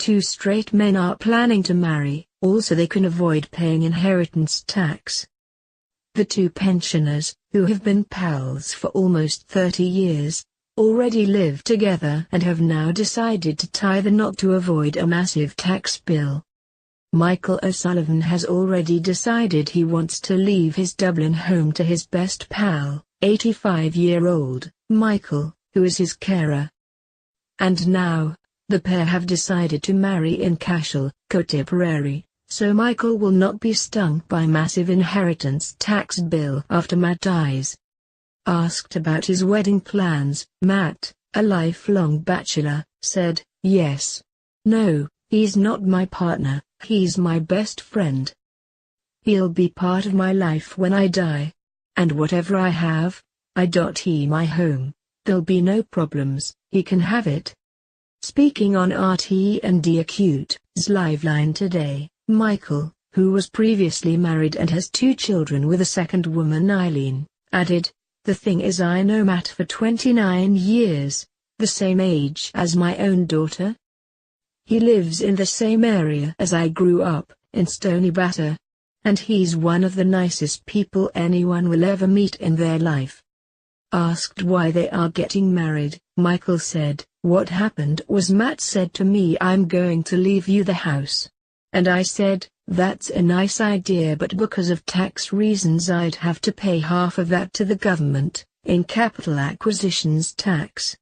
two straight men are planning to marry, also they can avoid paying inheritance tax. The two pensioners, who have been pals for almost 30 years, already live together and have now decided to tie the knot to avoid a massive tax bill. Michael O'Sullivan has already decided he wants to leave his Dublin home to his best pal, 85-year-old Michael, who is his carer. And now, the pair have decided to marry in Cashel, Tipperary, so Michael will not be stung by massive inheritance tax bill after Matt dies. Asked about his wedding plans, Matt, a lifelong bachelor, said, "Yes. No, he's not my partner, he's my best friend. He'll be part of my life when I die. And whatever I have, he my home, there'll be no problems, he can have it." Speaking on RT&D Acute's Liveline today, Michael, who was previously married and has 2 children with a second woman Eileen, added, "The thing is I know Matt for 29 years, the same age as my own daughter. He lives in the same area as I grew up, in Stony Batter. And he's one of the nicest people anyone will ever meet in their life." Asked why they are getting married, Michael said, "What happened was Matt said to me, 'I'm going to leave you the house.' And I said, 'That's a nice idea, but because of tax reasons I'd have to pay half of that to the government, in capital acquisitions tax.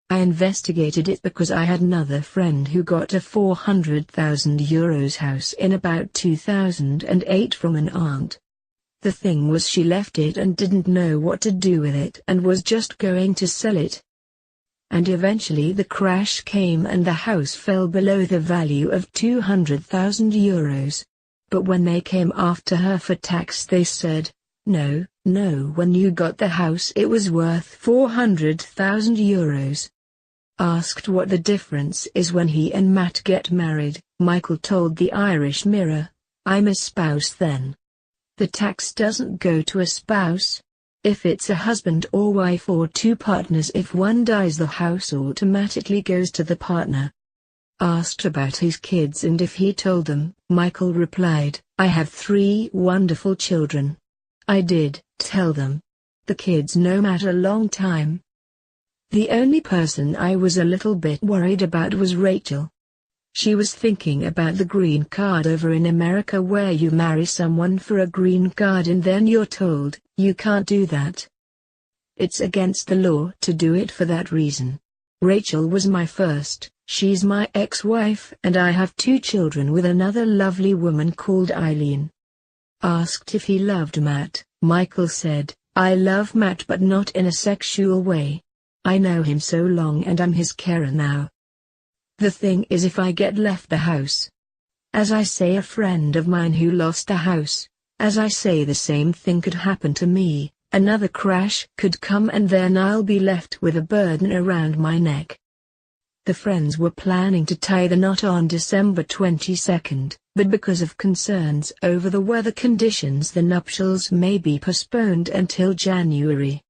I investigated it because I had another friend who got a €400,000 house in about 2008 from an aunt. The thing was she left it and didn't know what to do with it and was just going to sell it. And eventually the crash came and the house fell below the value of €200,000. But when they came after her for tax they said, no, when you got the house it was worth €400,000. Asked what the difference is when he and Matt get married, Michael told the Irish Mirror, "I'm a spouse then. The tax doesn't go to a spouse. If it's a husband or wife or 2 partners, if one dies the house automatically goes to the partner." Asked about his kids and if he told them, Michael replied, "I have 3 wonderful children. I did tell them. The kids know Matt a long time. The only person I was a little bit worried about was Rachel. She was thinking about the green card over in America where you marry someone for a green card and then you're told, you can't do that. It's against the law to do it for that reason. Rachel was my first, she's my ex-wife and I have 2 children with another lovely woman called Eileen." Asked if he loved Matt, Michael said, "I love Matt but not in a sexual way. I know him so long and I'm his carer now. The thing is if I get left the house. As I say, a friend of mine who lost a house, as I say the same thing could happen to me, another crash could come and then I'll be left with a burden around my neck." The friends were planning to tie the knot on December 22nd, but because of concerns over the weather conditions the nuptials may be postponed until January.